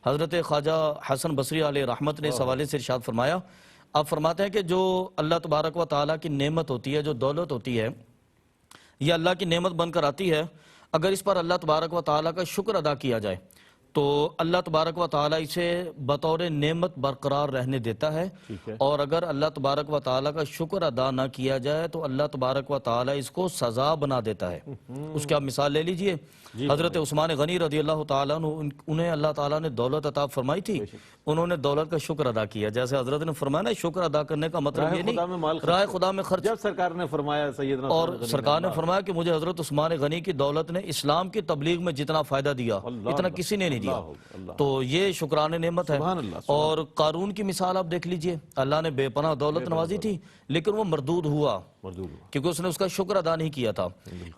حضرت خواجہ حسن بصری علیہ رحمت نے اس حوالے سے ارشاد فرمایا، آپ فرماتے ہیں کہ جو اللہ تبارک و تعالیٰ کی نعمت ہوتی ہے، جو دولت ہوتی ہے، یہ اللہ کی نعمت بن کر آتی ہے، اگر اس پر اللہ تبارک و تعالیٰ کا شکر ادا کیا جائے تو اللہ تبارک و تعالیٰ اسے بطور نعمت برقرار رہنے دیتا ہے، اور اگر اللہ تبارک و تعالیٰ کا شکر ادا نہ کیا جائے تو اللہ تبارک و تعالیٰ اس کو سزا بنا دیتا ہے۔ اس کی آپ مثال لے لیجئے، حضرت عثمان غنی رضی اللہ تعالیٰ عنہ، انہیں اللہ تعالیٰ نے دولت عطا فرمائی تھی، انہوں نے دولت کا شکر ادا کیا، جیسے حضرت نے فرمایا نا شکر ادا کرنے کا مطلب یہ نہیں راہ خدا میں خرچ، جب سرکار نے فرمایا سیدنا اور سرکار نے فرمایا کہ مجھے حضرت عثمان غنی کی دولت نے اسلام کی تبلیغ میں جتنا فائدہ دیا اتنا کسی نے نہیں دیا، تو یہ شکران نعمت ہے۔ اور قارون کی مثال آپ دیکھ لیجئے، اللہ نے بے پناہ دولت نوازی تھی لیکن وہ مردود ہوا کیونکہ اس نے اس کا شکر ادا نہیں کیا تھا۔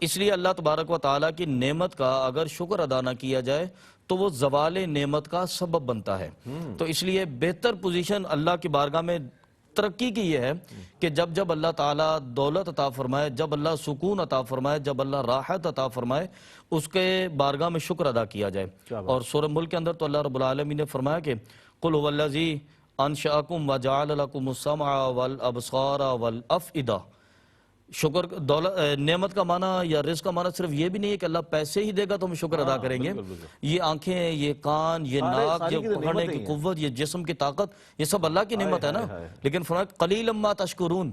اس لیے اللہ تبارک و تعالیٰ کی نعمت کا اگر شکر ادا نہ کیا جائے تو وہ زوال نعمت کا سبب بنتا ہے۔ تو اس لیے بہتر پوزیشن اللہ کی بارگاہ میں ترقی کی یہ ہے کہ جب جب اللہ تعالیٰ دولت عطا فرمائے، جب اللہ سکون عطا فرمائے، جب اللہ راحت عطا فرمائے، اس کے بارگاہ میں شکر ادا کیا جائے۔ اور سورہ ملک کے اندر تو اللہ رب العالمین نے فرمایا کہ قُلْ هُوَ الَّذِي أَنشَأَكُمْ وَجَعَلَ لَكُمُ السَّمْعَ وَالْأَبْصَارَ وَالْأَفْئِدَةَ۔ شکر دولت نعمت کا معنی یا رزق کا معنی صرف یہ بھی نہیں ہے کہ اللہ پیسے ہی دے گا تو ہم شکر ادا کریں گے، یہ آنکھیں، یہ کان، یہ ناک، یہ پکڑنے کی قوت، یہ جسم کی طاقت، یہ سب اللہ کی نعمت ہے نا۔ لیکن فرمایا قلیلا ما تشکرون،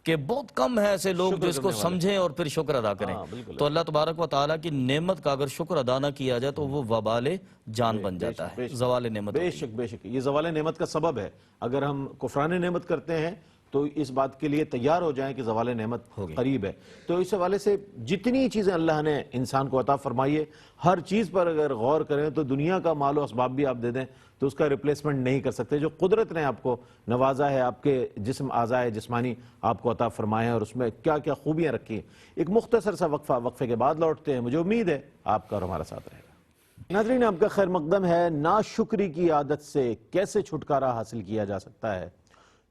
کہ بہت کم ہے ایسے لوگ جو اس کو سمجھیں اور پھر شکر ادا کریں۔ تو اللہ تبارک و تعالیٰ کی نعمت کا اگر شکر ادا نہ کیا جائے تو وہ وبال جان بن جاتا ہے، زوال نعمت۔ بے شک بے شک یہ زوال نعمت کا سبب ہے۔ اگر ہم کفران نعمت کرتے ہیں تو اس بات کے لیے تیار ہو جائیں کہ زوال نعمت قریب ہے۔ تو اس حوالے سے جتنی چیزیں اللہ نے انسان کو عطا فرمائی ہے، ہر چیز پر اگر غور کریں تو دنیا کا مال و اسباب بھی آپ دے دیں تو اس کا ریپلیسمنٹ نہیں کر سکتے۔ جو قدرت نے آپ کو نوازا ہے، آپ کے جسم اعضاء جسمانی آپ کو عطا فرمائے ہیں اور اس میں کیا کیا خوبیاں رکھی ہیں۔ ایک مختصر سا وقفے کے بعد لوٹتے ہیں، مجھے امید ہے آپ کا اور ہمارا ساتھ رہے گا۔ ناظرین، آپ کا خیر مقدم ہے۔ ناشکری کی عادت سے کیسے چھٹکارا حاصل کیا جا سکتا ہے،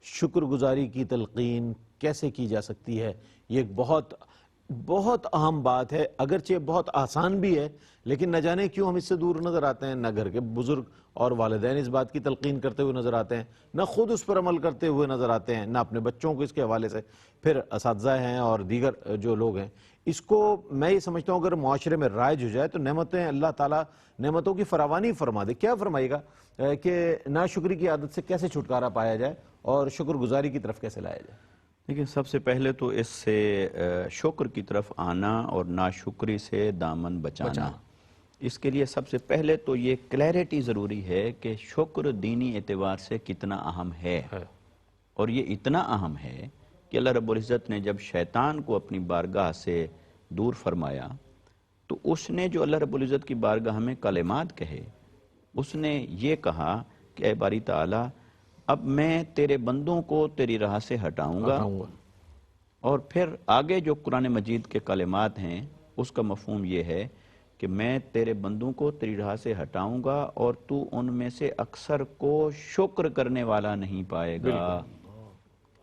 شکر گزاری کی تلقین کیسے کی جا سکتی ہے، یہ ایک بہت اہم بات ہے، اگرچہ بہت آسان بھی ہے، لیکن نہ جانے کیوں ہم اس سے دور نظر آتے ہیں۔ نہ گھر کے بزرگ اور والدین اس بات کی تلقین کرتے ہوئے نظر آتے ہیں، نہ خود اس پر عمل کرتے ہوئے نظر آتے ہیں، نہ اپنے بچوں کو اس کے حوالے سے، پھر اساتذہ ہیں اور دیگر جو لوگ ہیں۔ اس کو میں یہ سمجھتا ہوں اگر معاشرے میں رائج ہو جائے تو نعمتیں اللہ تعالیٰ نعمتوں کی فراوانی فرما دے۔ کیا فرمائے گا کہ ناشکری کی عادت سے کیسے چھٹکارا پایا جائے اور شکر گزاری کی طرف کیسے لایا جائے؟ لیکن سب سے پہلے تو اس سے شکر کی طرف آنا اور ناشکری سے دامن بچانا، اس کے لیے سب سے پہلے تو یہ کلیئرٹی ضروری ہے کہ شکر دینی اعتبار سے کتنا اہم ہے۔ اور یہ اتنا اہم ہے کہ اللہ رب العزت نے جب شیطان کو اپنی بارگاہ سے دور فرمایا تو اس نے جو اللہ رب العزت کی بارگاہ میں کلمات کہے، اس نے یہ کہا کہ اے باری تعالی، اب میں تیرے بندوں کو تیری راہ سے ہٹاؤں گا، اور پھر آگے جو قرآن مجید کے کلمات ہیں اس کا مفہوم یہ ہے کہ میں تیرے بندوں کو تیری راہ سے ہٹاؤں گا اور تو ان میں سے اکثر کو شکر کرنے والا نہیں پائے گا۔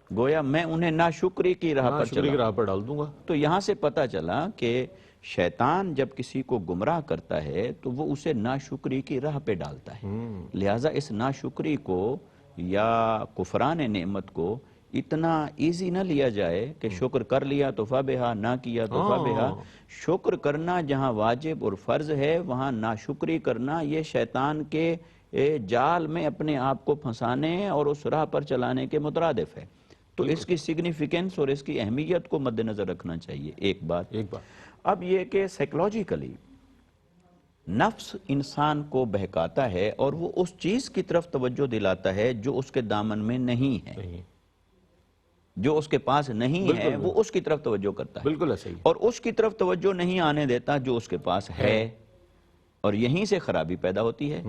گویا میں انہیں ناشکری کی راہ پر ڈال دوں گا۔ تو یہاں سے پتہ چلا کہ شیطان جب کسی کو گمراہ کرتا ہے تو وہ اسے ناشکری کی راہ پہ ڈالتا ہے، لہٰذا اس ناشکری کو یا کفران نعمت کو اتنا ایزی نہ لیا جائے کہ شکر کر لیا تو فبہا، نہ کیا تو فبہا۔ شکر کرنا جہاں واجب اور فرض ہے، وہاں ناشکری کرنا یہ شیطان کے جال میں اپنے آپ کو پھنسانے اور اس راہ پر چلانے کے مترادف ہے۔ تو اس کی سگنیفیکنس اور اس کی اہمیت کو مد نظر رکھنا چاہیے۔ ایک بات اب یہ کہ سائیکولوجیکلی نفس انسان کو بہکاتا ہے اور وہ اس چیز کی طرف توجہ دلاتا ہے جو اس کے دامن میں نہیں ہے، جو اس کے پاس نہیں ہے وہ اس کی طرف توجہ کرتا ہے، بالکل ایسا ہی، اور اس کی طرف توجہ نہیں آنے دیتا جو اس کے پاس ہے، اور یہیں سے خرابی پیدا ہوتی ہے۔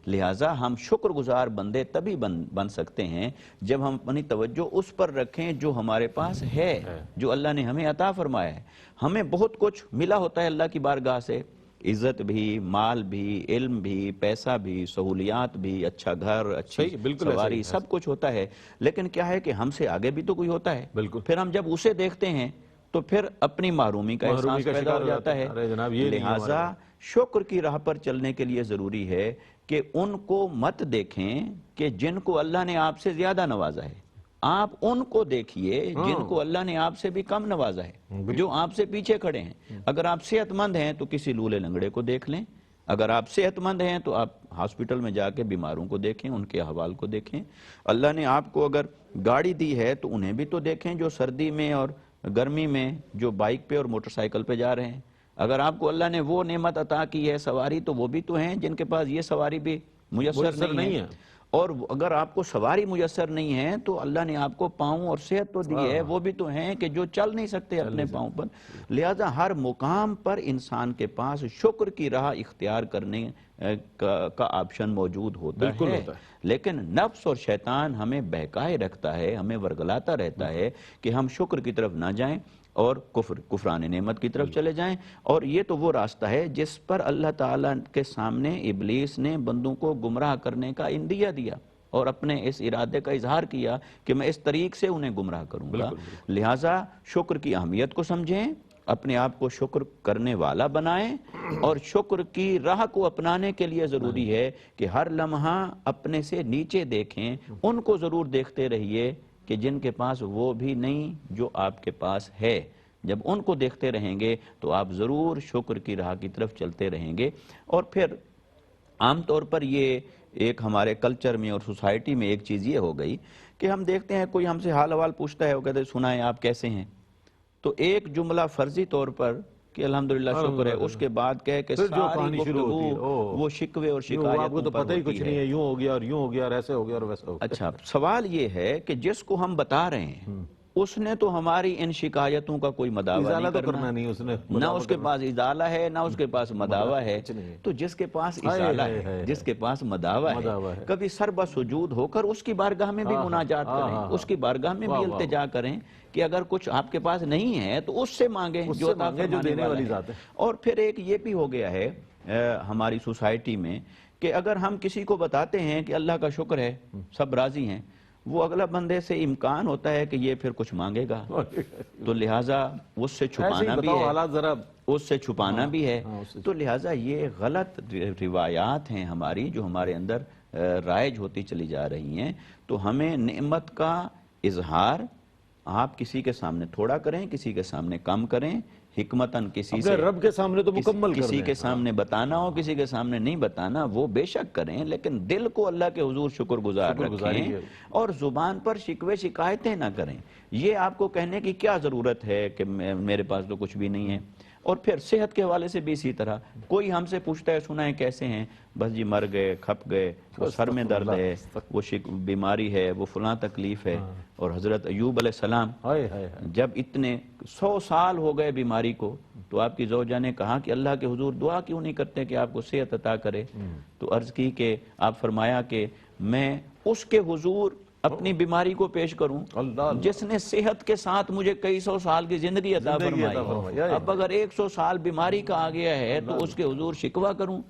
لہٰذا ہم شکر گزار بندے تبھی بن سکتے ہیں جب ہم اپنی توجہ اس پر رکھیں جو ہمارے پاس ہے، جو اللہ نے ہمیں عطا فرمایا ہے۔ ہمیں بہت کچھ ملا ہوتا ہے اللہ کی بارگاہ سے، عزت بھی، مال بھی، علم بھی، پیسہ بھی، سہولیات بھی، اچھا گھر، اچھی سواری، سب کچھ ہوتا ہے، لیکن کیا ہے کہ ہم سے آگے بھی تو کوئی ہوتا ہے۔ پھر ہم جب اسے دیکھتے ہیں تو پھر اپنی محرومی کا احساس پیدا ہو جاتا ہے۔ لہٰذا شکر کی راہ پر چلنے کے لیے ضروری ہے کہ ان کو مت دیکھیں کہ جن کو اللہ نے آپ سے زیادہ نوازا ہے، آپ ان کو دیکھیے جن کو اللہ نے آپ سے بھی کم نوازا ہے، جو آپ سے پیچھے کھڑے ہیں۔ اگر آپ صحت مند ہیں تو کسی لولے لنگڑے کو دیکھ لیں، اگر آپ صحت مند ہیں تو آپ ہاسپٹل میں جا کے بیماروں کو دیکھیں، ان کے احوال کو دیکھیں۔ اللہ نے آپ کو اگر گاڑی دی ہے تو انہیں بھی تو دیکھیں جو سردی میں اور گرمی میں جو بائک پہ اور موٹر سائیکل پہ جا رہے ہیں۔ اگر آپ کو اللہ نے وہ نعمت عطا کی ہے سواری، تو وہ بھی تو ہیں جن کے پاس یہ سواری بھی میسر نہیں ہے، اور اگر آپ کو سواری میسر نہیں ہے تو اللہ نے آپ کو پاؤں اور صحت تو دی ہے، وہ بھی تو ہیں کہ جو چل نہیں سکتے اپنے پاؤں پر۔ لہذا ہر مقام پر انسان کے پاس شکر کی راہ اختیار کرنے کا آپشن موجود ہوتا ہے، لیکن نفس اور شیطان ہمیں بہکائے رکھتا ہے، ہمیں ورگلاتا رہتا ہے کہ ہم شکر کی طرف نہ جائیں اور کفران نعمت کی طرف چلے جائیں۔ اور یہ تو وہ راستہ ہے جس پر اللہ تعالیٰ کے سامنے ابلیس نے بندوں کو گمراہ کرنے کا اندیہ دیا اور اپنے اس ارادے کا اظہار کیا کہ میں اس طریق سے انہیں گمراہ کروں گا۔ لہٰذا شکر کی اہمیت کو سمجھیں، اپنے آپ کو شکر کرنے والا بنائیں، اور شکر کی راہ کو اپنانے کے لیے ضروری ہے کہ ہر لمحہ اپنے سے نیچے دیکھیں، ان کو ضرور دیکھتے رہیے کہ جن کے پاس وہ بھی نہیں جو آپ کے پاس ہے۔ جب ان کو دیکھتے رہیں گے تو آپ ضرور شکر کی راہ کی طرف چلتے رہیں گے۔ اور پھر عام طور پر یہ ایک ہمارے کلچر میں اور سوسائٹی میں ایک چیز یہ ہو گئی کہ ہم دیکھتے ہیں کوئی ہم سے حال حوال پوچھتا ہے، وہ کہتے ہیں سنائیں آپ کیسے ہیں، تو ایک جملہ فرضی طور پر کہ الحمدللہ شکر ہے، اس کے بعد کہے کہ ساری گفتگو وہ شکوے اور شکایتوں آپ کو تو پتہ ہی کچھ نہیں ہے، یوں ہو گیا اور یوں ہو گیا اور ایسے ہو گیا اور ویسے ہو گیا۔ اچھا، سوال یہ ہے کہ جس کو ہم بتا رہے ہیں اس نے تو ہماری ان شکایتوں کا کوئی مداوع نہیں کرنا، نہ اس کے پاس ازالہ ہے نہ اس کے پاس مداوع ہے۔ تو جس کے پاس ازالہ ہے، جس کے پاس مداوع ہے، کبھی سر بسجود ہو کر اس کی بارگاہ میں بھی مناجات کریں، اس کی بارگاہ میں بھی التجا کریں کہ اگر کچھ آپ کے پاس نہیں ہے تو اس سے مانگیں جو عطا فرمانے والا ہے۔ اور پھر ایک یہ بھی ہو گیا ہے ہماری سوسائٹی میں کہ اگر ہم کسی کو بتاتے ہیں کہ اللہ کا شکر ہے، سب راضی ہیں، وہ اگلا بندے سے امکان ہوتا ہے کہ یہ پھر کچھ مانگے گا، تو لہٰذا اس سے چھپانا بھی ہے، اس سے چھپانا بھی ہے۔ تو لہٰذا یہ غلط روایات ہیں ہماری جو ہمارے اندر رائج ہوتی چلی جا رہی ہیں۔ تو ہمیں نعمت کا اظہار آپ کسی کے سامنے تھوڑا کریں، کسی کے سامنے کم کریں، حکمتاً کسی سے رب کے سامنے تو مکمل کریں، کسی کے سامنے بتانا ہو، کسی کے سامنے نہیں بتانا، وہ بے شک کریں، لیکن دل کو اللہ کے حضور شکر گزار رکھیں اور زبان پر شکوے شکایتیں نہ کریں۔ یہ آپ کو کہنے کی کیا ضرورت ہے کہ میرے پاس تو کچھ بھی نہیں ہے۔ اور پھر صحت کے حوالے سے بھی اسی طرح کوئی ہم سے پوچھتا ہے سنائیں کیسے ہیں، بس جی مر گئے، کھپ گئے، وہ سر میں درد ہے، وہ بیماری ہے، وہ فلاں تکلیف ہے۔ اور حضرت ایوب علیہ السلام جب اتنے 100 سال ہو گئے بیماری کو، تو آپ کی زوجہ نے کہا کہ اللہ کے حضور دعا کیوں نہیں کرتے کہ آپ کو صحت عطا کرے؟ تو عرض کی کہ آپ فرمایا کہ میں اس کے حضور اپنی بیماری کو پیش کروں جس نے صحت کے ساتھ مجھے کئی 100 سال کی زندگی عطا فرمائی۔ اب اگر 100 سال بیماری کا آ گیا ہے تو اس کے حضور شکوہ کروں؟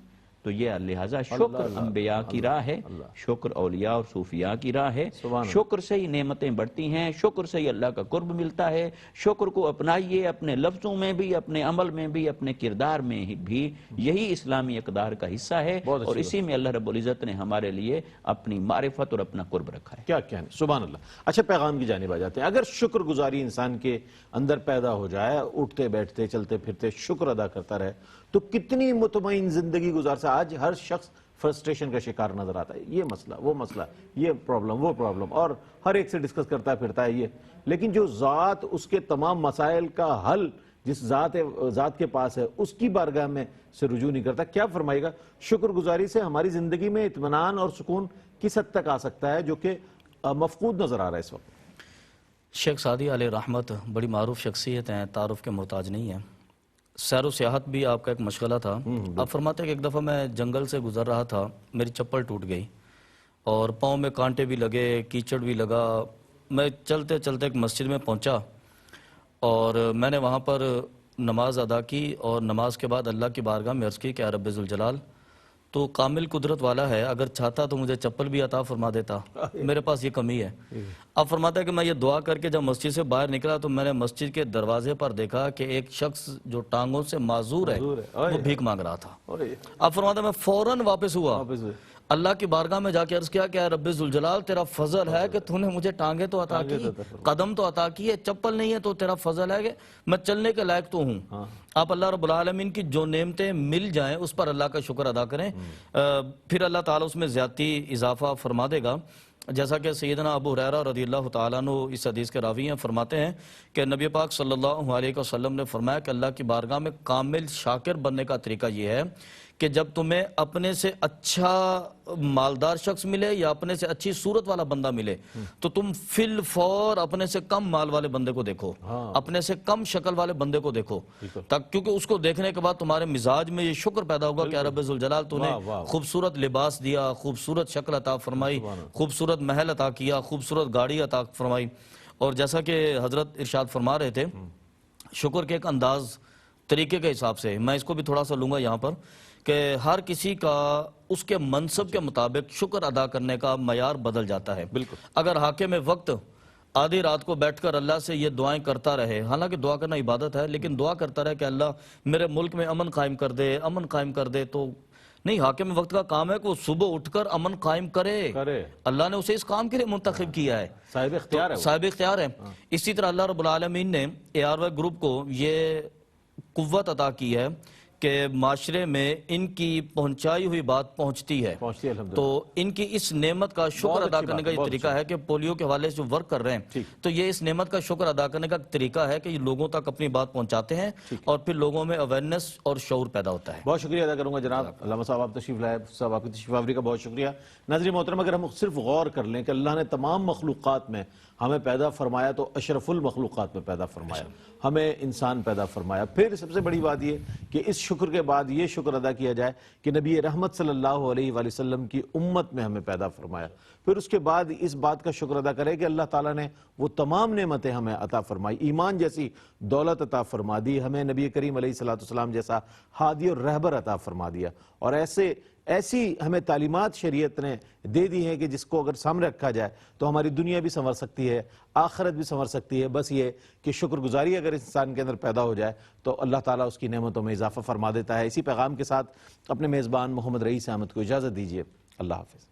تو یہ لہٰذا شکر انبیاء کی راہ ہے، شکر اولیاء اور صوفیاء کی راہ ہے، شکر سے ہی نعمتیں بڑھتی ہیں، شکر سے ہی اللہ کا قرب ملتا ہے۔ شکر کو اپنائیے، اپنے لفظوں میں بھی، اپنے عمل میں بھی، اپنے کردار میں بھی، یہی اسلامی اقدار کا حصہ ہے، اور اسی میں اللہ رب العزت نے ہمارے لیے اپنی معرفت اور اپنا قرب رکھا ہے۔ کیا کہنے، سبحان اللہ۔ اچھا، پیغام کی جانب آ جاتے ہیں۔ اگر شکر گزاری انسان کے اندر پیدا ہو جائے، اٹھتے بیٹھتے چلتے پھرتے شکر ادا کرتا رہے، تو کتنی مطمئن زندگی گزار سکتا۔ آج ہر شخص فرسٹریشن کا شکار نظر آتا ہے، یہ مسئلہ وہ مسئلہ، یہ پرابلم وہ پرابلم، اور ہر ایک سے ڈسکس کرتا پھرتا ہے یہ، لیکن جو ذات اس کے تمام مسائل کا حل جس ذات کے پاس ہے، اس کی بارگاہ میں سے رجوع نہیں کرتا۔ کیا فرمائے گا، شکر گزاری سے ہماری زندگی میں اطمینان اور سکون کس حد تک آ سکتا ہے جو کہ مفقود نظر آ رہا ہے اس وقت؟ شیخ سعدی علیہ رحمت بڑی معروف شخصیت ہیں، تعارف کے محتاج نہیں ہیں۔ سیر و سیاحت بھی آپ کا ایک مشغلہ تھا۔ آپ فرماتے ہیں کہ ایک دفعہ میں جنگل سے گزر رہا تھا، میری چپل ٹوٹ گئی اور پاؤں میں کانٹے بھی لگے، کیچڑ بھی لگا۔ میں چلتے چلتے ایک مسجد میں پہنچا اور میں نے وہاں پر نماز ادا کی، اور نماز کے بعد اللہ کی بارگاہ میں عرض کی کہ اے رب ذوالجلال، تو کامل قدرت والا ہے، اگر چاہتا تو مجھے چپل بھی عطا فرما دیتا، میرے پاس یہ کمی ہے۔ اب فرماتا ہے کہ میں یہ دعا کر کے جب مسجد سے باہر نکلا تو میں نے مسجد کے دروازے پر دیکھا کہ ایک شخص جو ٹانگوں سے معذور ہے وہ بھیک مانگ رہا تھا۔ اب فرماتا ہے میں فوراً واپس ہوا، اللہ کی بارگاہ میں جا کے عرض کیا کہ اے رب ذوالجلال، تیرا فضل ہے کہ تو نے مجھے ٹانگیں تو عطا کی، قدم تو عطا کی ہے، چپل نہیں ہے، تو تیرا فضل ہے کہ میں چلنے کے لائق تو ہوں۔ آپ اللہ رب العالمین کی جو نعمتیں مل جائیں اس پر اللہ کا شکر ادا کریں، پھر اللہ تعالیٰ اس میں زیادتی اضافہ فرما دے گا۔ جیسا کہ سیدنا ابو ہریرہ رضی اللہ تعالیٰ عنہ اس حدیث کے راوی ہیں، فرماتے ہیں کہ نبی پاک صلی اللہ علیہ وسلم نے فرمایا کہ اللہ کی بارگاہ میں کامل شاکر بننے کا طریقہ یہ ہے کہ جب تمہیں اپنے سے اچھا مالدار شخص ملے یا اپنے سے اچھی صورت والا بندہ ملے تو تم فی الفور اپنے سے کم مال والے بندے کو دیکھو، اپنے سے کم شکل والے بندے کو دیکھو، کیونکہ اس کو دیکھنے کے بعد تمہارے مزاج میں یہ شکر پیدا ہوگا کہ اے رب ذوالجلال تو نے خوبصورت لباس دیا، خوبصورت شکل عطا فرمائی، خوبصورت محل عطا کیا، خوبصورت گاڑی عطا فرمائی۔ اور جیسا کہ حضرت ارشاد فرما رہے تھے، شکر کے ایک انداز طریقے کے حساب سے میں اس کو بھی تھوڑا سا لوں گا یہاں پر، کہ ہر کسی کا اس کے منصب کے مطابق شکر ادا کرنے کا معیار بدل جاتا ہے۔ اگر حاکم وقت آدھی رات کو بیٹھ کر اللہ سے یہ دعائیں کرتا رہے، حالانکہ دعا کرنا عبادت ہے، لیکن دعا کرتا رہے کہ اللہ میرے ملک میں امن قائم کر دے، امن قائم کر دے، تو نہیں، حاکم وقت کا کام ہے کہ وہ صبح اٹھ کر امن قائم کرے۔ اللہ نے اسے اس کام کے لیے منتخب کیا ہے، صاحب اختیار ہے، صاحب اختیار ہے۔ اسی طرح اللہ رب العالمین نے ARY گروپ کو یہ قوت عطا کی ہے کہ معاشرے میں ان کی پہنچائی ہوئی بات پہنچتی ہے، تو ان کی اس نعمت کا شکر ادا کرنے کا یہ طریقہ ہے کہ پولیو کے حوالے سے جو ورک کر رہے ہیں، تو یہ اس نعمت کا شکر ادا کرنے کا طریقہ ہے کہ یہ لوگوں تک اپنی بات پہنچاتے ہیں اور پھر لوگوں میں اویئرنیس اور شعور پیدا ہوتا ہے۔ بہت شکریہ ادا کروں گا جناب علامہ صاحب، آپ تشریف لائے، صاحب آپ کی تشریف آوری کا بہت شکریہ۔ ناظرین محترم، اگر ہم صرف غور کر لیں کہ اللہ نے تمام مخلوقات میں ہمیں پیدا فرمایا تو اشرف المخلوقات میں پیدا فرمایا، ہمیں انسان پیدا فرمایا، پھر سب سے بڑی بات یہ کہ اس شکر کے بعد یہ شکر ادا کیا جائے کہ نبی رحمت صلی اللہ علیہ وآلہ وسلم کی امت میں ہمیں پیدا فرمایا، پھر اس کے بعد اس بات کا شکر ادا کرے کہ اللہ تعالیٰ نے وہ تمام نعمتیں ہمیں عطا فرمائی، ایمان جیسی دولت عطا فرما دی، ہمیں نبی کریم علیہ السلام جیسا ہادی اور رہبر عطا فرما دیا، اور ایسی ہمیں تعلیمات شریعت نے دے دی ہیں کہ جس کو اگر سامنے رکھا جائے تو ہماری دنیا بھی سنور سکتی ہے، آخرت بھی سنور سکتی ہے۔ بس یہ کہ شکر گزاری اگر انسان کے اندر پیدا ہو جائے تو اللہ تعالیٰ اس کی نعمتوں میں اضافہ فرما دیتا ہے۔ اسی پیغام کے ساتھ اپنے میزبان محمد رئیس احمد کو اجازت دیجیے، اللہ حافظ۔